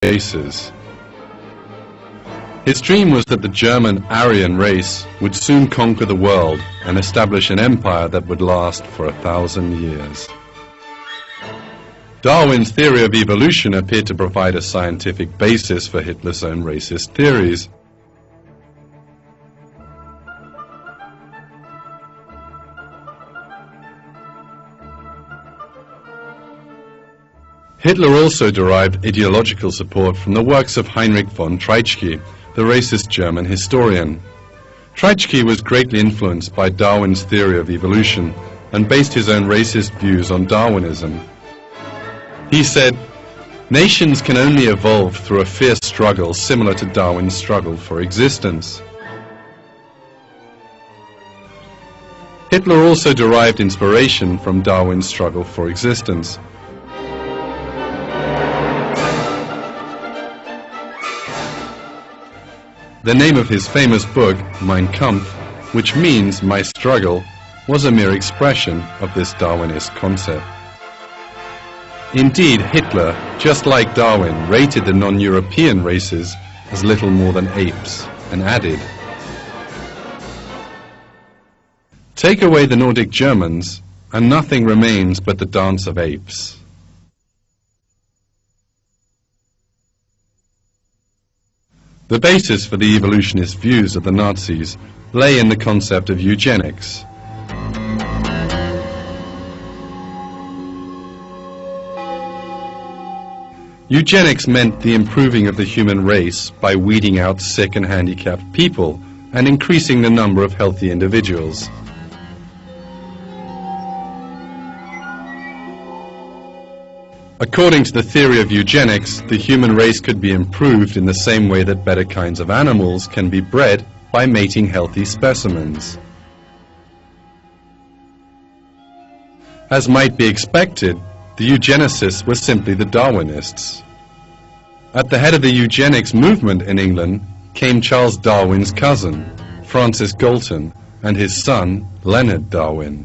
races. His dream was that the German Aryan race would soon conquer the world and establish an empire that would last for 1,000 years. Darwin's theory of evolution appeared to provide a scientific basis for Hitler's own racist theories. Hitler also derived ideological support from the works of Heinrich von Trotsky, the racist German historian. Trotsky was greatly influenced by Darwin's theory of evolution and based his own racist views on Darwinism. He said, "Nations can only evolve through a fierce struggle similar to Darwin's struggle for existence." Hitler also derived inspiration from Darwin's struggle for existence. The name of his famous book, Mein Kampf, which means My Struggle, was a mere expression of this Darwinist concept. Indeed, Hitler, just like Darwin, rated the non-European races as little more than apes, and added, "Take away the Nordic Germans, and nothing remains but the dance of apes." The basis for the evolutionist views of the Nazis lay in the concept of eugenics. Eugenics meant the improving of the human race by weeding out sick and handicapped people and increasing the number of healthy individuals. According to the theory of eugenics, the human race could be improved in the same way that better kinds of animals can be bred by mating healthy specimens. As might be expected, the eugenicists were simply the Darwinists. At the head of the eugenics movement in England came Charles Darwin's cousin, Francis Galton, and his son, Leonard Darwin.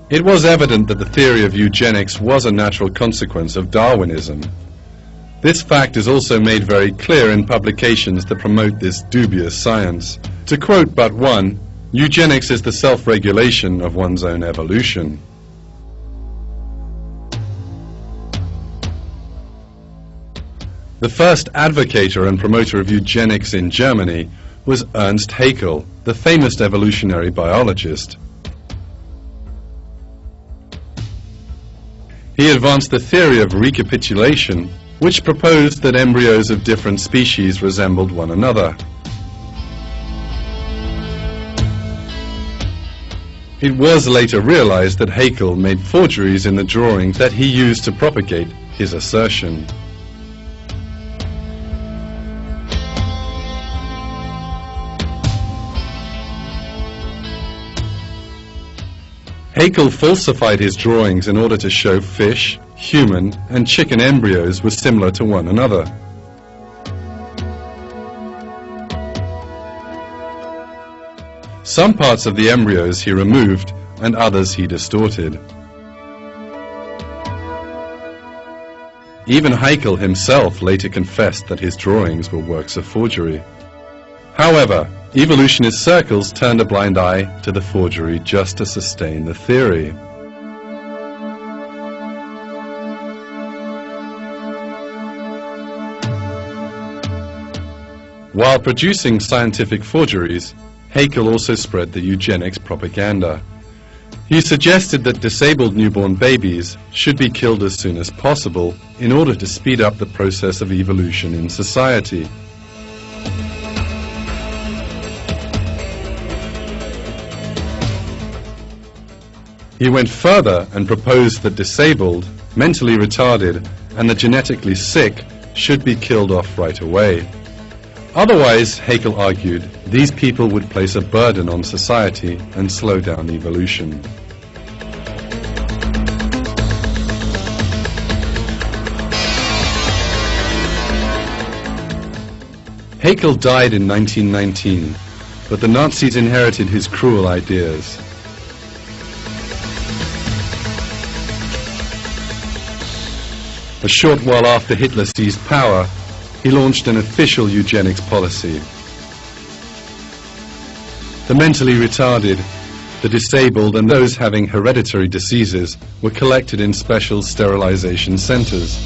It was evident that the theory of eugenics was a natural consequence of Darwinism. This fact is also made very clear in publications that promote this dubious science. To quote but one, eugenics is the self-regulation of one's own evolution. The first advocator and promoter of eugenics in Germany was Ernst Haeckel, the famous evolutionary biologist. He advanced the theory of recapitulation, which proposed that embryos of different species resembled one another. It was later realized that Haeckel made forgeries in the drawings that he used to propagate his assertion. Haeckel falsified his drawings in order to show fish, human, and chicken embryos were similar to one another. Some parts of the embryos he removed, and others he distorted. Even Haeckel himself later confessed that his drawings were works of forgery. However, evolutionist circles turned a blind eye to the forgery just to sustain the theory. While producing scientific forgeries, Haeckel also spread the eugenics propaganda. He suggested that disabled newborn babies should be killed as soon as possible in order to speed up the process of evolution in society. He went further and proposed that disabled, mentally retarded, and the genetically sick should be killed off right away. Otherwise, Haeckel argued, these people would place a burden on society and slow down evolution. Haeckel died in 1919, but the Nazis inherited his cruel ideas. A short while after Hitler seized power, he launched an official eugenics policy. The mentally retarded, the disabled and those having hereditary diseases were collected in special sterilization centers.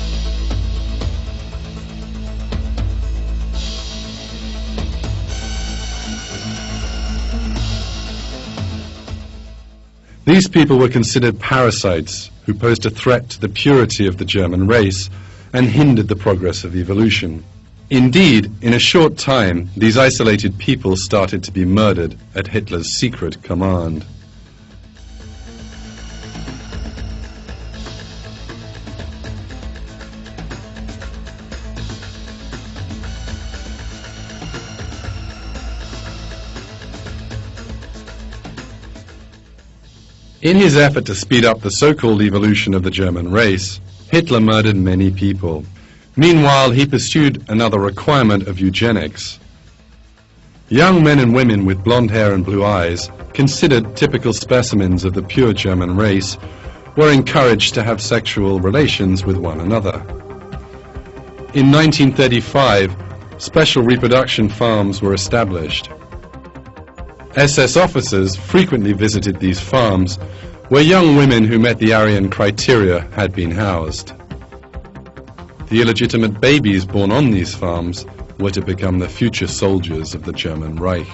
These people were considered parasites who posed a threat to the purity of the German race and hindered the progress of evolution. Indeed, in a short time, these isolated people started to be murdered at Hitler's secret command. In his effort to speed up the so-called evolution of the German race, Hitler murdered many people. Meanwhile, he pursued another requirement of eugenics. Young men and women with blonde hair and blue eyes, considered typical specimens of the pure German race, were encouraged to have sexual relations with one another. In 1935, special reproduction farms were established. SS officers frequently visited these farms, where young women who met the Aryan criteria had been housed. The illegitimate babies born on these farms were to become the future soldiers of the German Reich.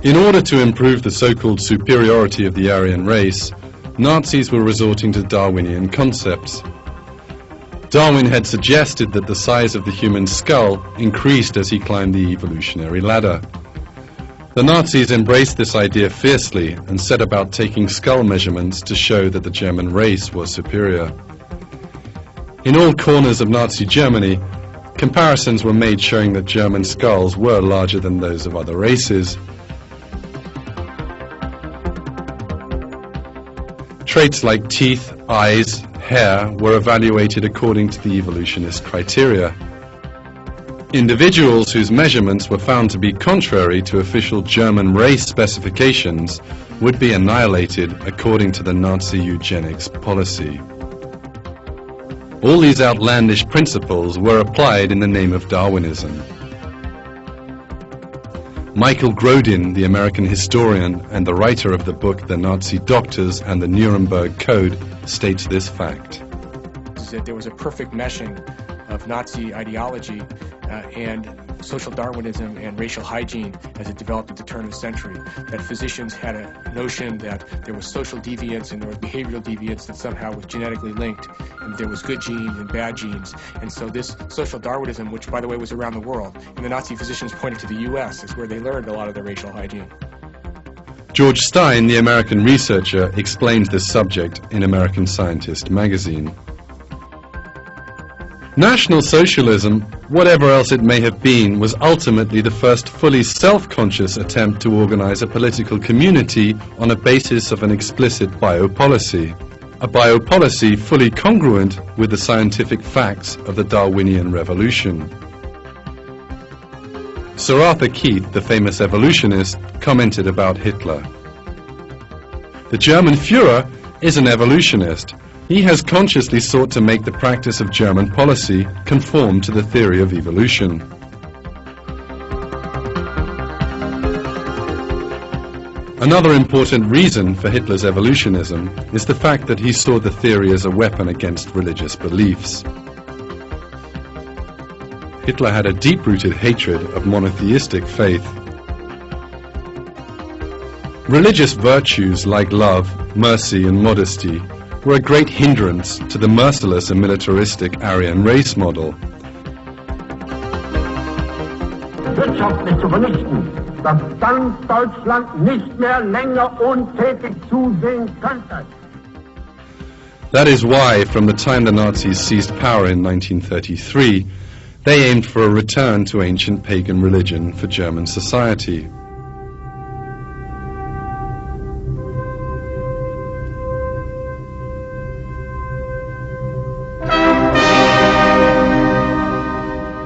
In order to improve the so-called superiority of the Aryan race, Nazis were resorting to Darwinian concepts. Darwin had suggested that the size of the human skull increased as he climbed the evolutionary ladder. The Nazis embraced this idea fiercely and set about taking skull measurements to show that the German race was superior. In all corners of Nazi Germany, comparisons were made showing that German skulls were larger than those of other races. Traits like teeth, eyes, hair were evaluated according to the evolutionist criteria. Individuals whose measurements were found to be contrary to official German race specifications would be annihilated according to the Nazi eugenics policy. All these outlandish principles were applied in the name of Darwinism. Michael Grodin, the American historian and the writer of the book The Nazi Doctors and the Nuremberg Code, states this fact. That there was a perfect meshing of Nazi ideology and social Darwinism and racial hygiene as it developed at the turn of the century. That physicians had a notion that there was social deviance and there was behavioral deviance that somehow was genetically linked, and there was good genes and bad genes. And so this social Darwinism, which by the way was around the world, and the Nazi physicians pointed to the US as where they learned a lot of their racial hygiene. George Stein, the American researcher, explains this subject in American Scientist magazine. National Socialism, whatever else it may have been, was ultimately the first fully self-conscious attempt to organize a political community on a basis of an explicit biopolicy. A biopolicy fully congruent with the scientific facts of the Darwinian revolution. Sir Arthur Keith, the famous evolutionist, commented about Hitler. The German Führer is an evolutionist. He has consciously sought to make the practice of German policy conform to the theory of evolution. Another important reason for Hitler's evolutionism is the fact that he saw the theory as a weapon against religious beliefs. Hitler had a deep-rooted hatred of monotheistic faith. Religious virtues like love, mercy and modesty were a great hindrance to the merciless and militaristic Aryan race model. Wirtschaftlich zu vernichten, dass dann Deutschland nicht mehr länger untätig zusehen könnte. That is why, from the time the Nazis seized power in 1933, they aimed for a return to ancient pagan religion for German society.